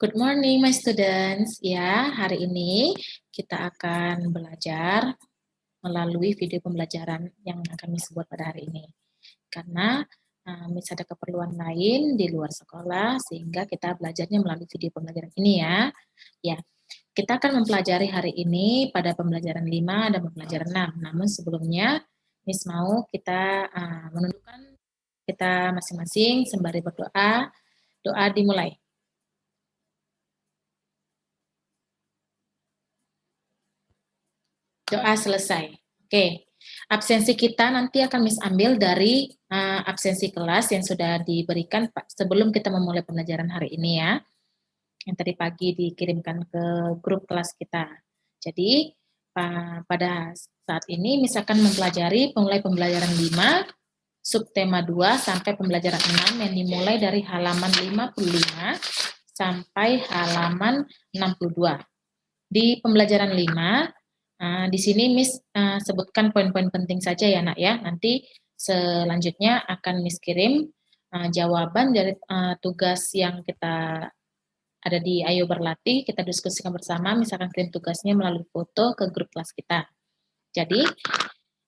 Good morning, my students. Ya, hari ini kita akan belajar melalui video pembelajaran yang akan Miss buat pada hari ini. Karena Miss ada keperluan lain di luar sekolah, sehingga kita belajarnya melalui video pembelajaran ini ya. Ya, kita akan mempelajari hari ini pada pembelajaran 5 dan pembelajaran 6. Namun sebelumnya, Miss mau kita menundukkan kita masing-masing sembari berdoa. Doa dimulai. Doa selesai. Oke, absensi kita nanti akan Miss ambil dari absensi kelas yang sudah diberikan sebelum kita memulai pembelajaran hari ini ya. Yang tadi pagi dikirimkan ke grup kelas kita. Jadi pada saat ini Miss akan mempelajari mulai pembelajaran 5, subtema 2 sampai pembelajaran 6 yang dimulai dari halaman 55 sampai halaman 62. Di pembelajaran 5 di sini Miss sebutkan poin-poin penting saja ya nak ya. Nanti selanjutnya akan Miss kirim jawaban dari tugas yang kita ada di Ayo Berlatih, kita diskusikan bersama, Miss akan kirim tugasnya melalui foto ke grup kelas kita. Jadi,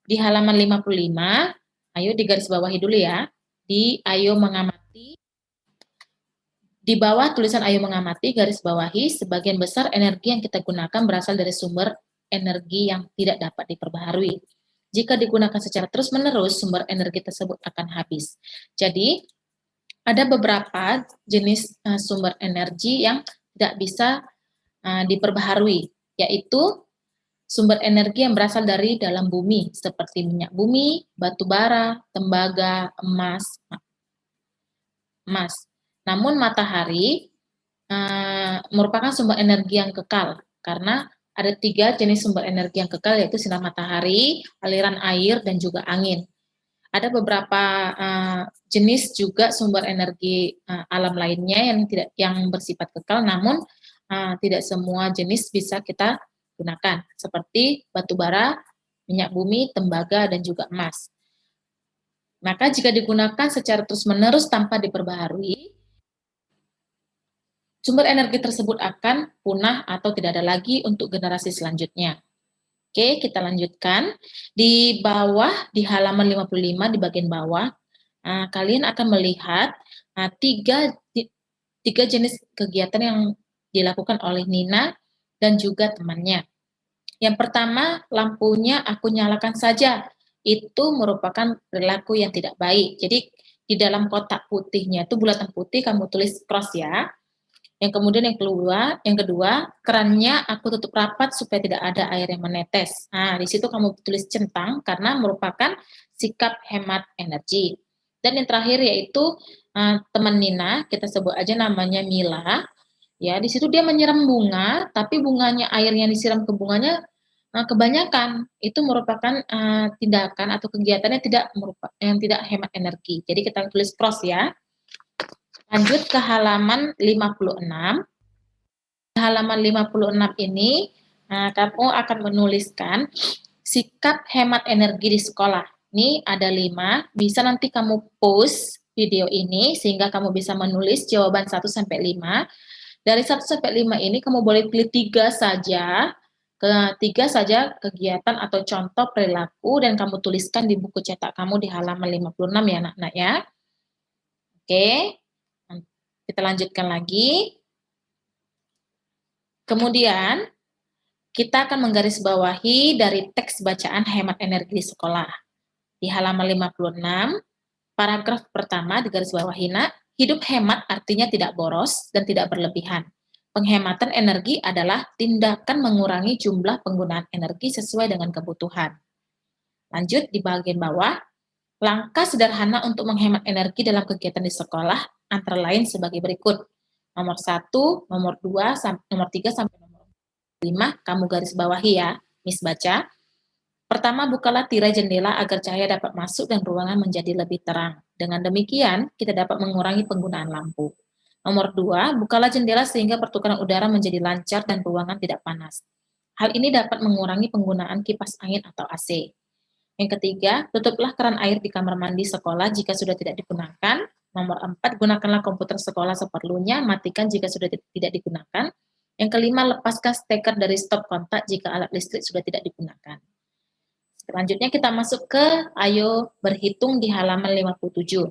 di halaman 55, ayo digarisbawahi dulu ya, di Ayo Mengamati, di bawah tulisan Ayo Mengamati, garis bawahi, sebagian besar energi yang kita gunakan berasal dari sumber energi yang tidak dapat diperbaharui. Jika digunakan secara terus-menerus, sumber energi tersebut akan habis. Jadi, ada beberapa jenis sumber energi yang tidak bisa diperbaharui, yaitu sumber energi yang berasal dari dalam bumi, seperti minyak bumi, batu bara, tembaga, emas. Namun matahari merupakan sumber energi yang kekal, karena ada 3 jenis sumber energi yang kekal, yaitu sinar matahari, aliran air, dan juga angin. Ada beberapa jenis juga sumber energi alam lainnya yang bersifat kekal, namun tidak semua jenis bisa kita gunakan, seperti batu bara, minyak bumi, tembaga, dan juga emas. Maka jika digunakan secara terus-menerus tanpa diperbaharui, sumber energi tersebut akan punah atau tidak ada lagi untuk generasi selanjutnya. Oke, kita lanjutkan. Di bawah, di halaman 55 di bagian bawah, kalian akan melihat tiga jenis kegiatan yang dilakukan oleh Nina dan juga temannya. Yang pertama, lampunya aku nyalakan saja. Itu merupakan perilaku yang tidak baik. Jadi, di dalam kotak putihnya itu bulatan putih, kamu tulis cross ya. Yang kemudian yang kedua, kerannya aku tutup rapat supaya tidak ada air yang menetes. Nah, di situ kamu tulis centang karena merupakan sikap hemat energi. Dan yang terakhir yaitu teman Nina, kita sebut aja namanya Mila. Ya, di situ dia menyiram bunga, tapi bunganya air yang disiram ke bunganya kebanyakan. Itu merupakan tindakan atau kegiatannya yang tidak hemat energi. Jadi kita tulis cross ya. Lanjut ke halaman 56. Halaman 56 ini, kamu akan menuliskan sikap hemat energi di sekolah. Ini ada 5, bisa nanti kamu post video ini sehingga kamu bisa menulis jawaban 1 sampai 5. Dari 1 sampai 5 ini kamu boleh pilih 3 saja, kegiatan atau contoh perilaku dan kamu tuliskan di buku cetak kamu di halaman 56 ya anak-anak ya. Oke. Kita lanjutkan lagi. Kemudian, kita akan menggarisbawahi dari teks bacaan hemat energi di sekolah. Di halaman 56, paragraf pertama digarisbawahi, nak, hidup hemat artinya tidak boros dan tidak berlebihan. Penghematan energi adalah tindakan mengurangi jumlah penggunaan energi sesuai dengan kebutuhan. Lanjut di bagian bawah, langkah sederhana untuk menghemat energi dalam kegiatan di sekolah antara lain sebagai berikut. Nomor 1, nomor 2, nomor 3 sampai nomor 5 kamu garis bawahi ya, Miss baca. Pertama, bukalah tirai jendela agar cahaya dapat masuk dan ruangan menjadi lebih terang. Dengan demikian, kita dapat mengurangi penggunaan lampu. Nomor 2, bukalah jendela sehingga pertukaran udara menjadi lancar dan ruangan tidak panas. Hal ini dapat mengurangi penggunaan kipas angin atau AC. Yang ketiga, tutuplah keran air di kamar mandi sekolah jika sudah tidak digunakan. Nomor 4, gunakanlah komputer sekolah seperlunya, matikan jika sudah tidak digunakan. Yang kelima, lepaskan steker dari stop kontak jika alat listrik sudah tidak digunakan. Selanjutnya kita masuk ke Ayo Berhitung di halaman 57.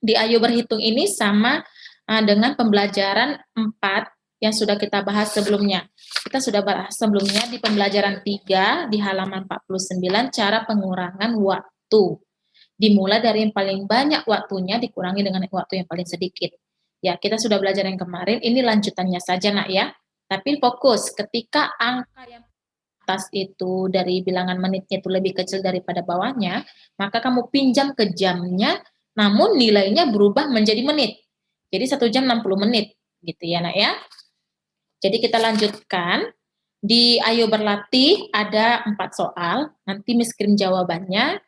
Di Ayo Berhitung ini sama dengan pembelajaran 4 yang sudah kita bahas sebelumnya. Kita sudah bahas sebelumnya di pembelajaran 3 di halaman 49, cara pengurangan waktu. Dimulai dari yang paling banyak waktunya dikurangi dengan waktu yang paling sedikit. Ya, kita sudah belajar yang kemarin, ini lanjutannya saja nak ya. Tapi fokus, ketika angka yang atas itu dari bilangan menitnya itu lebih kecil daripada bawahnya, maka kamu pinjam ke jamnya, namun nilainya berubah menjadi menit. Jadi 1 jam 60 menit, gitu ya nak ya. Jadi kita lanjutkan. Di Ayo Berlatih ada 4 soal, nanti Miss kirim jawabannya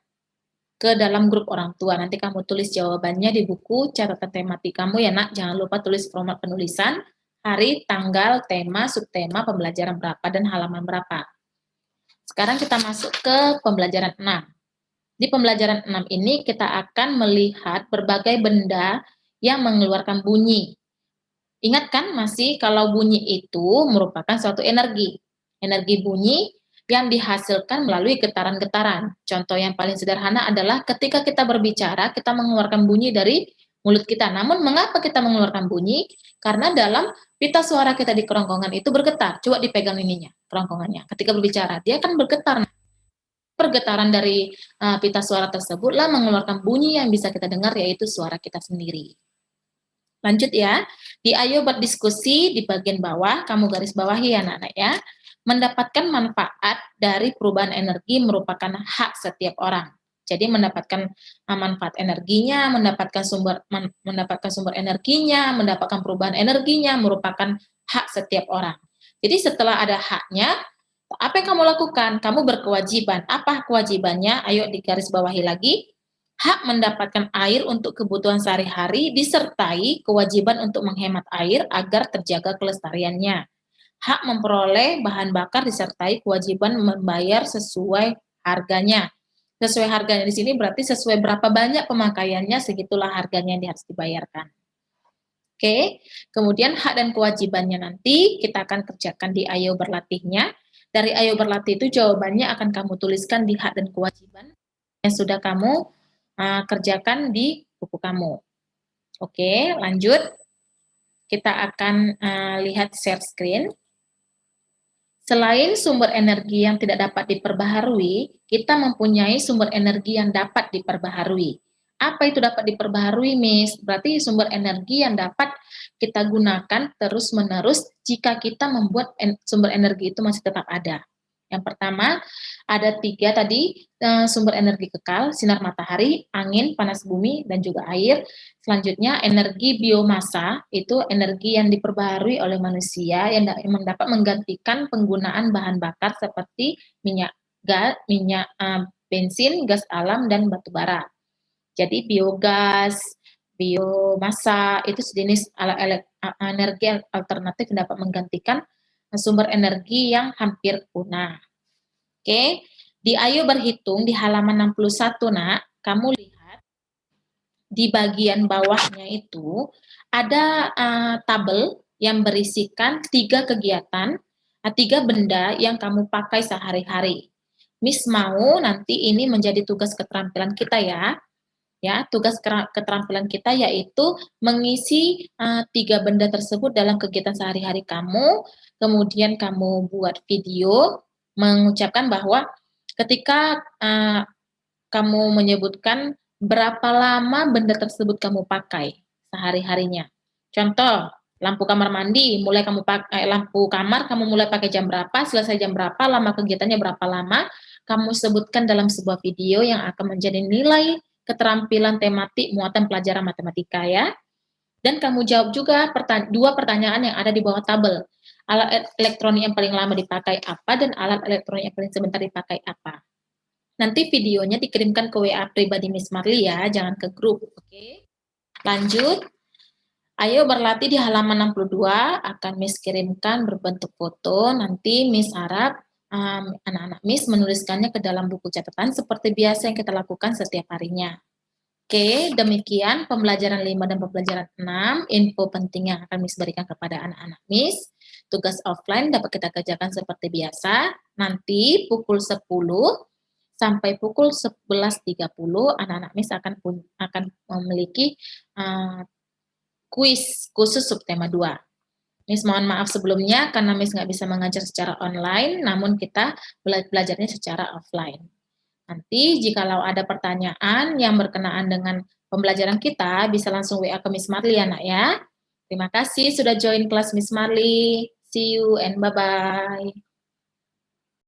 ke dalam grup orang tua. Nanti kamu tulis jawabannya di buku catatan tematik kamu ya nak. Jangan lupa tulis format penulisan, hari, tanggal, tema, subtema, pembelajaran berapa, dan halaman berapa. Sekarang kita masuk ke pembelajaran 6. Di pembelajaran 6 ini kita akan melihat berbagai benda yang mengeluarkan bunyi. Ingat kan masih kalau bunyi itu merupakan suatu energi. Energi bunyi yang dihasilkan melalui getaran-getaran. Contoh yang paling sederhana adalah ketika kita berbicara, kita mengeluarkan bunyi dari mulut kita. Namun mengapa kita mengeluarkan bunyi? Karena dalam pita suara kita di kerongkongan itu bergetar. Coba dipegang ininya, kerongkongannya. Ketika berbicara, dia akan bergetar. Pergetaran dari pita suara tersebutlah mengeluarkan bunyi yang bisa kita dengar, yaitu suara kita sendiri. Lanjut ya, di Ayo Berdiskusi di bagian bawah, kamu garis bawahi ya anak-anak ya. Mendapatkan manfaat dari perubahan energi merupakan hak setiap orang. Jadi mendapatkan manfaat energinya, mendapatkan sumber energinya, mendapatkan perubahan energinya merupakan hak setiap orang. Jadi setelah ada haknya, apa yang kamu lakukan? Kamu berkewajiban. Apa kewajibannya? Ayo digaris bawahi lagi. Hak mendapatkan air untuk kebutuhan sehari-hari disertai kewajiban untuk menghemat air agar terjaga kelestariannya. Hak memperoleh bahan bakar disertai kewajiban membayar sesuai harganya. Sesuai harganya di sini berarti sesuai berapa banyak pemakaiannya, segitulah harganya yang harus dibayarkan. Oke, kemudian hak dan kewajibannya nanti kita akan kerjakan di Ayo Berlatihnya. Dari Ayo Berlatih itu jawabannya akan kamu tuliskan di hak dan kewajiban yang sudah kamu kerjakan di buku kamu. Oke, lanjut. Kita akan lihat share screen. Selain sumber energi yang tidak dapat diperbaharui, kita mempunyai sumber energi yang dapat diperbaharui. Apa itu dapat diperbaharui, Miss? Berarti sumber energi yang dapat kita gunakan terus-menerus jika kita membuat sumber energi itu masih tetap ada. Yang pertama, ada 3 tadi, sumber energi kekal, sinar matahari, angin, panas bumi, dan juga air. Selanjutnya, energi biomasa, itu energi yang diperbaharui oleh manusia yang dapat menggantikan penggunaan bahan bakar seperti minyak gas, bensin, gas alam, dan batu bara. Jadi biogas, biomasa, itu sejenis energi alternatif yang dapat menggantikan sumber energi yang hampir punah. Oke, di Ayo Berhitung di halaman 61 nak, kamu lihat di bagian bawahnya itu ada tabel yang berisikan 3 kegiatan, 3 benda yang kamu pakai sehari-hari. Miss mau nanti ini menjadi tugas keterampilan kita ya. Ya, tugas keterampilan kita yaitu mengisi 3 benda tersebut dalam kegiatan sehari-hari kamu, kemudian kamu buat video mengucapkan bahwa ketika kamu menyebutkan berapa lama benda tersebut kamu pakai sehari-harinya. Contoh, lampu kamar mandi, mulai kamu pakai lampu kamar, kamu mulai pakai jam berapa, selesai jam berapa, lama kegiatannya berapa lama, kamu sebutkan dalam sebuah video yang akan menjadi nilai keterampilan tematik muatan pelajaran matematika ya. Dan kamu jawab juga 2 pertanyaan yang ada di bawah tabel. Alat elektronik yang paling lama dipakai apa dan alat elektronik yang paling sebentar dipakai apa. Nanti videonya dikirimkan ke WA pribadi Miss Marli ya, jangan ke grup. Oke. Lanjut. Ayo Berlatih di halaman 62 akan Miss kirimkan berbentuk foto. Nanti Miss harap anak-anak Miss menuliskannya ke dalam buku catatan seperti biasa yang kita lakukan setiap harinya. Oke, demikian pembelajaran 5 dan pembelajaran 6, info penting yang akan Miss berikan kepada anak-anak Miss. Tugas offline dapat kita kerjakan seperti biasa, nanti pukul 10 sampai pukul 11.30 anak-anak Miss akan memiliki kuis khusus subtema 2. Miss mohon maaf sebelumnya karena Miss nggak bisa mengajar secara online, namun kita belajarnya secara offline. Nanti jikalau ada pertanyaan yang berkenaan dengan pembelajaran kita, bisa langsung WA ke Miss Marley ya nak ya. Terima kasih sudah join kelas Miss Marley. See you and bye-bye.